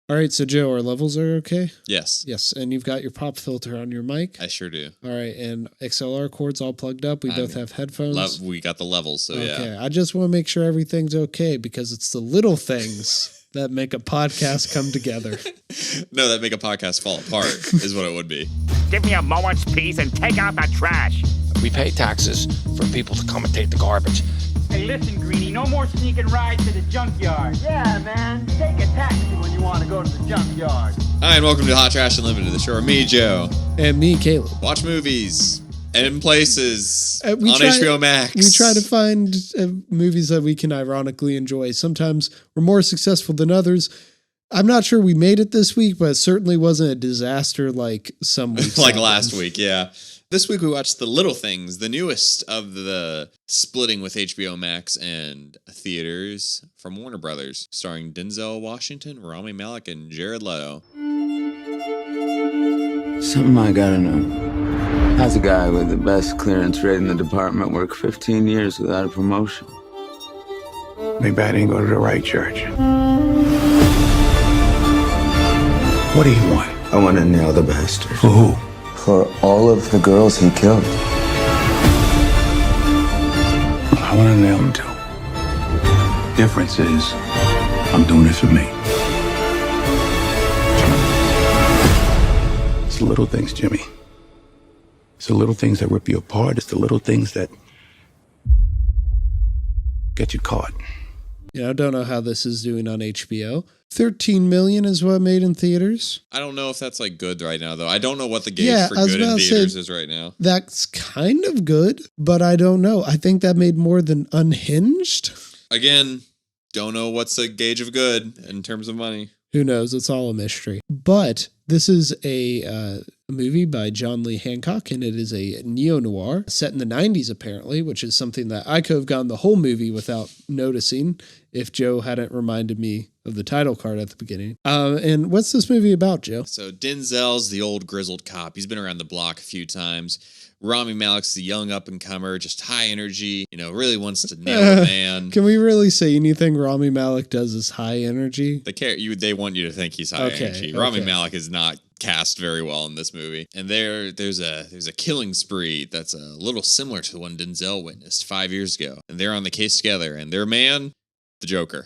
All right, so Joe, our levels are okay? Yes. Yes, and you've got your pop filter on your mic? I sure do. All right, and XLR cords all plugged up. We both have headphones. We got the levels, so yeah. Okay, I just want to make sure everything's okay because it's the little things that make a podcast come together. No, that make a podcast fall apart is what it would be. Give me a moment's peace and take out the trash. We pay taxes for people to come and take the garbage. Hey, listen, Greenie, no more sneaking rides to the junkyard. Yeah, man, take a taxi when you want to go to the junkyard. Hi, and welcome to Hot Trash Unlimited, the show where me, Joe, And me, Caleb. watch movies and places on HBO Max. We try to find movies that we can ironically enjoy. Sometimes we're more successful than others. I'm not sure we made it this week, but it certainly wasn't a disaster like some weeks. like last week, yeah. This week we watched The Little Things, the newest of the splitting with HBO Max and theaters from Warner Brothers, starring Denzel Washington, Rami Malek, and Jared Leto. Something I gotta know. How's a guy with the best clearance rate in the department work 15 years without a promotion? Maybe I didn't go to the right church. What do you want? I want to nail the bastard. For who? For all of the girls he killed. I want to nail him too. Difference is, I'm doing it for me. It's the little things, Jimmy. It's the little things that rip you apart. It's the little things that get you caught. I don't know how this is doing on HBO. 13 million is what made in theaters. I don't know if that's like good right now, though. I don't know what the gauge for good in theaters is right now. That's kind of good, but I don't know. I think that made more than Unhinged. Again, don't know what's the gauge of good in terms of money. Who knows? It's all a mystery. But this is a movie by John Lee Hancock, and it is a neo-noir set in the 90s, apparently, which is something that I could have gone the whole movie without noticing if Joe hadn't reminded me of the title card at the beginning. And what's this movie about, Joe? So Denzel's the old grizzled cop. He's been around the block a few times. Rami Malek's the young up-and-comer, just high energy, really wants to nail a man. Can we really say anything Rami Malek does is high energy? They want you to think he's high energy. Rami Malek is not cast very well in this movie. And there's a killing spree that's a little similar to the one Denzel witnessed 5 years ago. And they're on the case together, and their man, the Joker.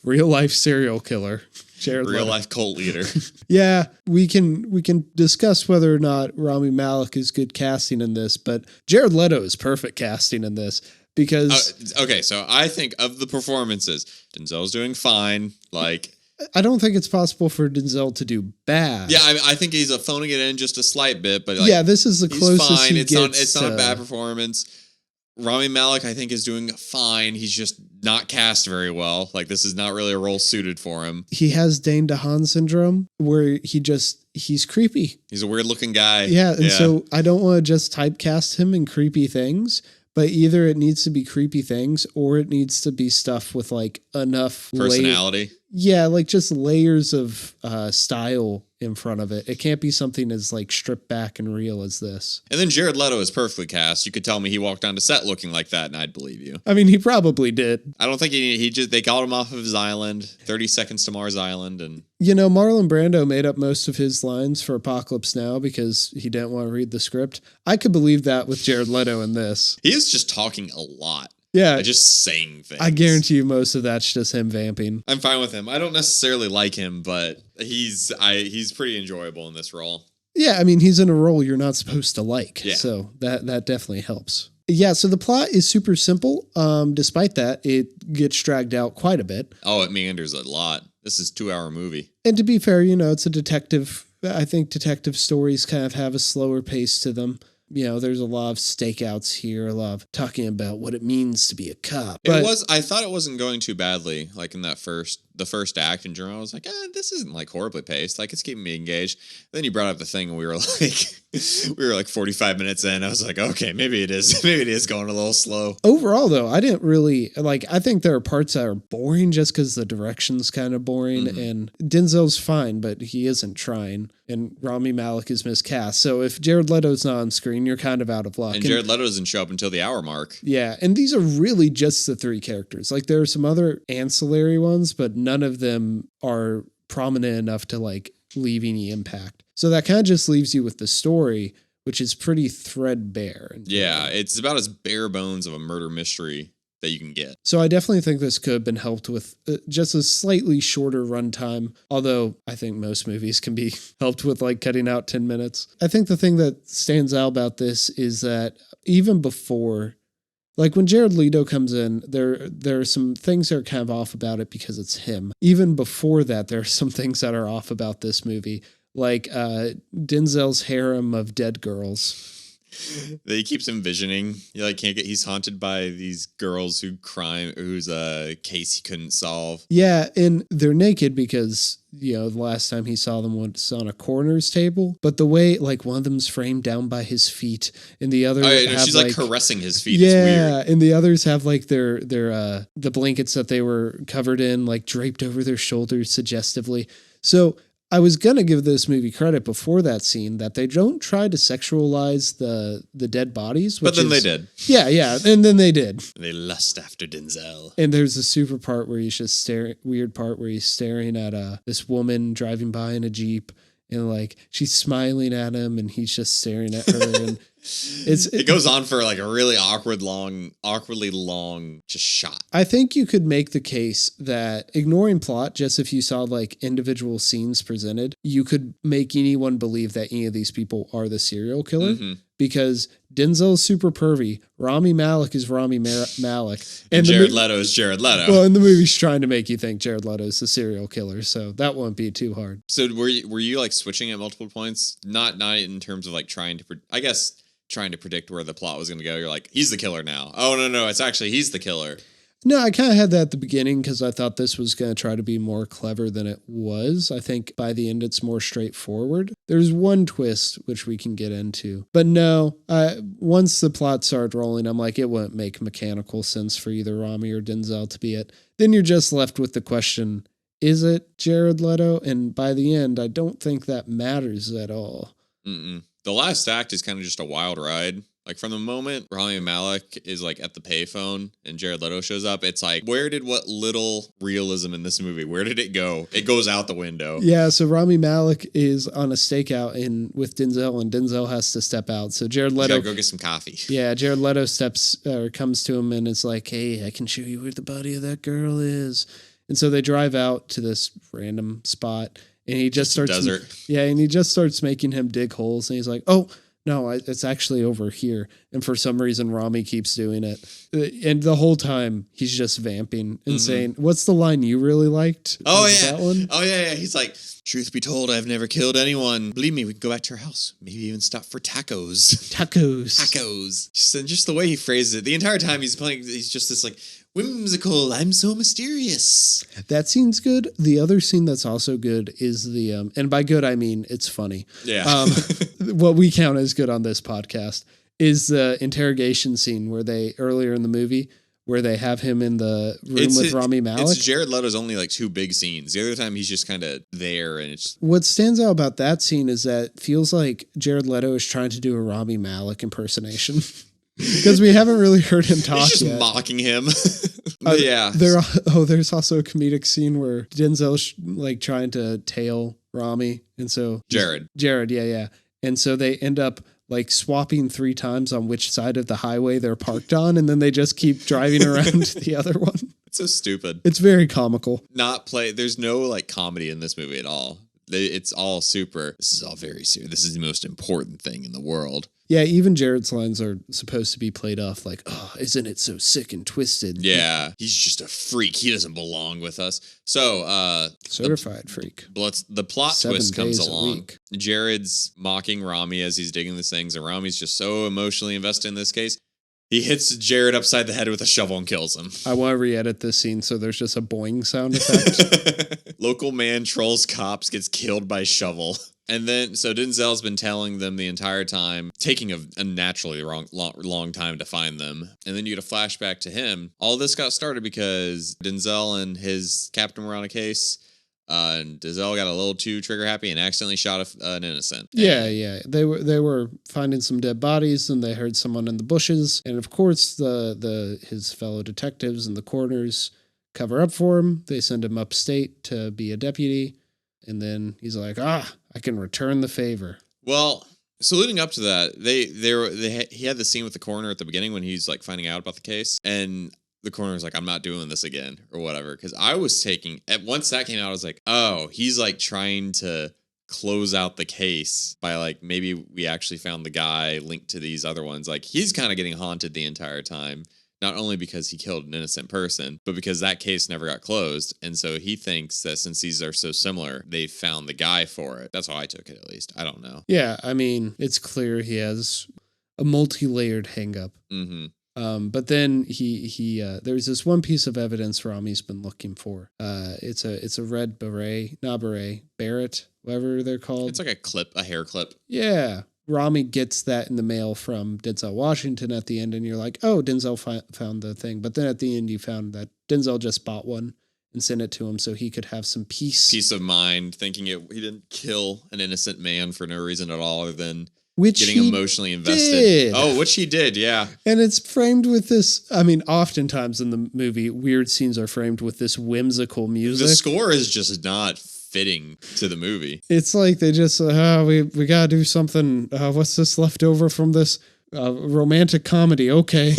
Real-life serial killer. Jared Leto. Real-life cult leader. Yeah, we can discuss whether or not Rami Malek is good casting in this, but Jared Leto is perfect casting in this because... okay, so I think of the performances, Denzel's doing fine. I don't think it's possible for Denzel to do bad. Yeah, I think he's phoning it in just a slight bit, but yeah, this is the closest he's fine. he It's gets. Not a bad performance. Rami Malek, I think, is doing fine. He's just not cast very well. This is not really a role suited for him. He has Dane DeHaan syndrome, where he's creepy. He's a weird looking guy. Yeah, and so I don't want to just typecast him in creepy things, but either it needs to be creepy things or it needs to be stuff with enough personality. Just layers of style in front of it. It can't be something as stripped back and real as this. And then Jared Leto is perfectly cast. You could tell me he walked onto set looking like that, and I'd believe you. I mean, he probably did. I don't think they got him off of his island, 30 Seconds to Mars Island, and Marlon Brando made up most of his lines for Apocalypse Now because he didn't want to read the script. I could believe that with Jared Leto in this. He is just talking a lot. Yeah. Just saying things. I guarantee you most of that's just him vamping. I'm fine with him. I don't necessarily like him, but he's pretty enjoyable in this role. Yeah, I mean, he's in a role you're not supposed to like. Yeah. So that definitely helps. Yeah, so the plot is super simple. Despite that, it gets dragged out quite a bit. Oh, it meanders a lot. This is a 2-hour movie. And to be fair, it's a detective. I think detective stories kind of have a slower pace to them. There's a lot of stakeouts here, a lot of talking about what it means to be a cop. I thought it wasn't going too badly, in the first act in general. I was like, this isn't horribly paced. It's keeping me engaged. Then you brought up the thing and we were 45 minutes in. I was like, okay, maybe it is going a little slow. Overall though, I didn't really I think there are parts that are boring just because the direction's kind of boring and Denzel's fine, but he isn't trying. And Rami Malek is miscast. So if Jared Leto's not on screen, you're kind of out of luck. And Jared Leto doesn't show up until the hour mark. Yeah. And these are really just the three characters. There are some other ancillary ones, but none of them are prominent enough to like leave any impact. So that kind of just leaves you with the story, which is pretty threadbare. Yeah, it's about as bare bones of a murder mystery that you can get. So I definitely think this could have been helped with just a slightly shorter runtime, although I think most movies can be helped with like cutting out 10 minutes. I think the thing that stands out about this is that even before, like when Jared Leto comes in, there are some things that are kind of off about it because it's him. Even before that, there are some things that are off about this movie, like Denzel's harem of dead girls. That he keeps envisioning. He's haunted by these girls whose case he couldn't solve. Yeah, and they're naked because, the last time he saw them was on a coroner's table. But the way, like, one of them's framed down by his feet, and the other she's like caressing his feet. Yeah, it's weird. And the others have like their the blankets that they were covered in, like draped over their shoulders suggestively. So I was going to give this movie credit before that scene that they don't try to sexualize the dead bodies. But then they did. Yeah. And then they did. They lust after Denzel. And there's a super part where he's just weird part where he's staring at this woman driving by in a Jeep. And like she's smiling at him and he's just staring at her. And it goes on for like a really awkwardly long just shot. I think you could make the case that ignoring plot, just if you saw like individual scenes presented, you could make anyone believe that any of these people are the serial killer. Mm-hmm. Because Denzel's super pervy, Rami Malek is Rami Malek, and Jared Leto is Jared Leto. Well, and the movie's trying to make you think Jared Leto is the serial killer, so that won't be too hard. So were you like switching at multiple points? Not in terms of like trying to predict where the plot was going to go. You're like, he's the killer now. Oh no, it's actually he's the killer. No, I kind of had that at the beginning because I thought this was going to try to be more clever than it was. I think by the end, it's more straightforward. There's one twist, which we can get into. But no, once the plot started rolling, I'm like, it wouldn't make mechanical sense for either Rami or Denzel to be it. Then you're just left with the question, is it Jared Leto? And by the end, I don't think that matters at all. Mm-mm. The last act is kind of just a wild ride. Like from the moment Rami Malek is like at the payphone and Jared Leto shows up, it's like, where did what little realism in this movie, where did it go? It goes out the window. Yeah, so Rami Malek is on a stakeout with Denzel, and Denzel has to step out. So Jared Leto go get some coffee. Yeah, Jared Leto comes to him and is like, hey, I can show you where the body of that girl is. And so they drive out to this random spot, and he just starts desert. Yeah, and he just starts making him dig holes, and he's like, oh, no, it's actually over here. And for some reason, Rami keeps doing it. And the whole time, he's just vamping and saying, what's the line you really liked? Oh, yeah. That one? Oh, yeah. He's like, truth be told, I've never killed anyone. Believe me, we can go back to her house. Maybe even stop for tacos. Tacos. Just the way he phrases it. The entire time he's just this like, whimsical, I'm so mysterious. That scene's good. The other scene that's also good is the, and by good, I mean, it's funny. Yeah. What we count as good on this podcast is the interrogation scene earlier in the movie, where they have him in the room with Rami Malek. It's Jared Leto's only like two big scenes. The other time he's just kind of there, and it's... What stands out about that scene is that it feels like Jared Leto is trying to do a Rami Malek impersonation. Because we haven't really heard him talk He's just yet. mocking him. Yeah. There's also a comedic scene where Denzel's like trying to tail Rami. And so... Jared, yeah. And so they end up like swapping 3 times on which side of the highway they're parked on. And then they just keep driving around the other one. It's so stupid. It's very comical. There's no like comedy in this movie at all. It's all super. This is all very serious. This is the most important thing in the world. Yeah, even Jared's lines are supposed to be played off like, oh, isn't it so sick and twisted? Yeah, he's just a freak. He doesn't belong with us. So, certified freak. The plot 7 twist comes days a along. week. Jared's mocking Rami as he's digging these things, and Rami's just so emotionally invested in this case. He hits Jared upside the head with a shovel and kills him. I want to re-edit this scene so there's just a boing sound effect. Local man trolls cops, gets killed by shovel. And then, so Denzel's been telling them the entire time, taking a unnaturally long time to find them. And then you get a flashback to him. All this got started because Denzel and his captain were on a case. And Denzel got a little too trigger happy and accidentally shot an innocent. Yeah. They were finding some dead bodies, and they heard someone in the bushes. And of course, his fellow detectives and the coroners cover up for him. They send him upstate to be a deputy. And then he's like, I can return the favor. Well, so leading up to that, he had the scene with the coroner at the beginning when he's like finding out about the case, and the coroner's like, I'm not doing this again or whatever. Because I was taking, once that came out, I was like, oh, he's like trying to close out the case by like, maybe we actually found the guy linked to these other ones. Like, he's kind of getting haunted the entire time. Not only because he killed an innocent person, but because that case never got closed. And so he thinks that since these are so similar, they found the guy for it. That's how I took it, at least. I don't know. Yeah, I mean, it's clear he has a multi-layered hang-up. Mm-hmm. But then he there's this one piece of evidence Rami's been looking for. It's a red beret, not beret, Barrett, whatever they're called. It's like a hair clip. Yeah. Rami gets that in the mail from Denzel Washington at the end, and you're like, oh, Denzel found the thing. But then at the end, you found that Denzel just bought one and sent it to him so he could have some peace of mind, thinking he didn't kill an innocent man for no reason at all other than which getting emotionally invested. Did. Oh, which he did, yeah. And it's framed with this, I mean, oftentimes in the movie, weird scenes are framed with this whimsical music. The score is just not fitting to the movie. It's like they just, we gotta do something. What's this left over from this romantic comedy? Okay.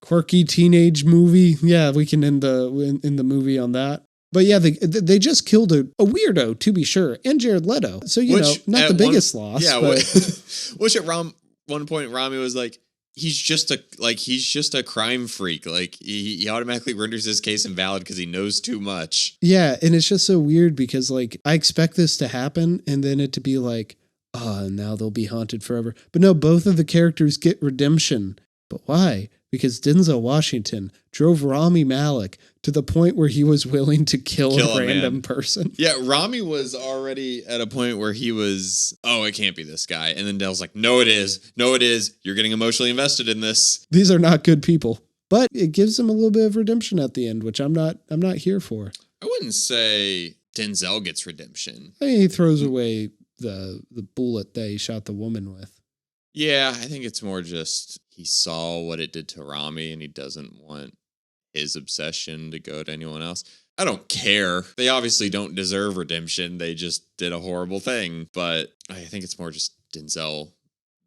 Quirky teenage movie. Yeah, we can end the movie on that. But yeah, they just killed a weirdo, to be sure, and Jared Leto. So, not the biggest loss. Yeah, but which at one point, Rami was like, he's just a crime freak. Like, he automatically renders his case invalid because he knows too much. Yeah, and it's just so weird because, like, I expect this to happen and then it to be like, now they'll be haunted forever. But no, both of the characters get redemption. But why? Because Denzel Washington drove Rami Malek to the point where he was willing to kill a random person. Yeah, Rami was already at a point where he was, it can't be this guy. And then Dell's like, no, it is. No, it is. You're getting emotionally invested in this. These are not good people. But it gives him a little bit of redemption at the end, which I'm not here for. I wouldn't say Denzel gets redemption. I mean, he throws away the bullet that he shot the woman with. Yeah, I think it's more just he saw what it did to Rami and he doesn't want his obsession to go to anyone else. I don't care. They obviously don't deserve redemption. They just did a horrible thing. But I think it's more just Denzel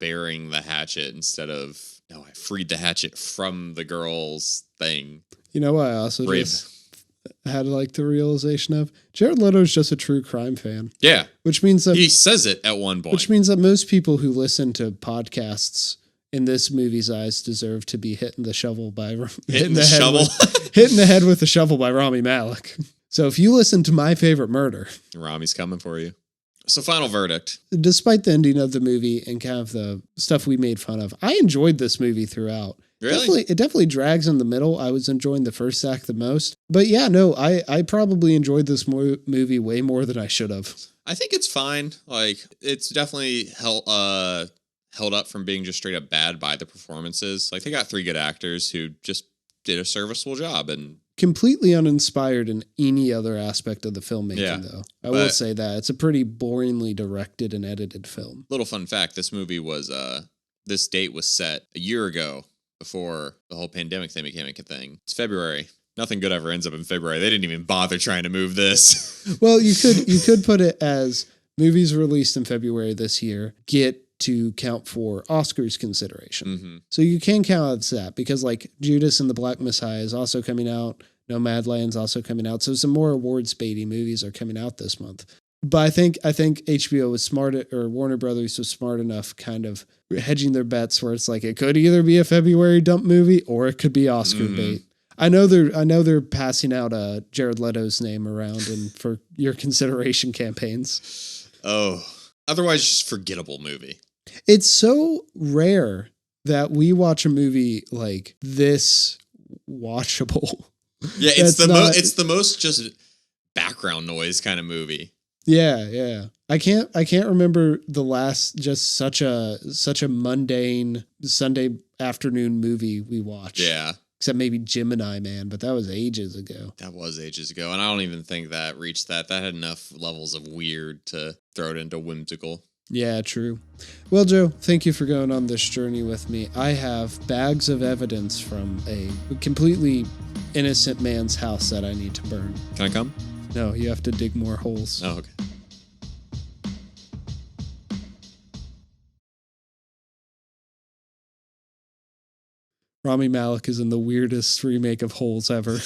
bearing the hatchet instead of, no, I freed the hatchet from the girl's thing. You know what I also just had like the realization of? Jared Leto's just a true crime fan. Yeah. Which means that he says it at one point. Which means that most people who listen to podcasts in this movie's eyes deserve to be hitting the shovel by hitting the head with a shovel by Rami Malek. So if you listen to My Favorite Murder, Rami's coming for you. So final verdict. Despite the ending of the movie and kind of the stuff we made fun of, I enjoyed this movie throughout. Really? It definitely drags in the middle. I was enjoying the first act the most. But yeah, no, I probably enjoyed this movie way more than I should have. I think it's fine. Like, it's definitely held up from being just straight up bad by the performances. Like, they got 3 good actors who just did a serviceable job and completely uninspired in any other aspect of the filmmaking, though. I will say that. It's a pretty boringly directed and edited film. Little fun fact, this movie was, this date was set a year ago before the whole pandemic thing became a thing. It's February. Nothing good ever ends up in February. They didn't even bother trying to move this. Well, you could put it as movies released in February this year get to count for Oscars consideration. Mm-hmm. So you can count as that because like Judas and the Black Messiah is also coming out. Nomadland's also coming out. So some more awards baity movies are coming out this month. But I think HBO was smart, or Warner Brothers was smart enough kind of hedging their bets where it's like it could either be a February dump movie or it could be Oscar bait. I know they're passing out Jared Leto's name around and for your consideration campaigns. Oh, otherwise just forgettable movie. It's so rare that we watch a movie like this watchable. Yeah, it's the most just background noise kind of movie. Yeah. I can't remember the last just such a mundane Sunday afternoon movie we watched. Yeah. Except maybe Gemini Man, but that was ages ago. And I don't even think that reached that. That had enough levels of weird to throw it into whimsical. Yeah, true. Well, Joe, thank you for going on this journey with me. I have bags of evidence from a completely innocent man's house that I need to burn. Can I come? No, you have to dig more holes. Oh, okay. Rami Malek is in the weirdest remake of Holes ever.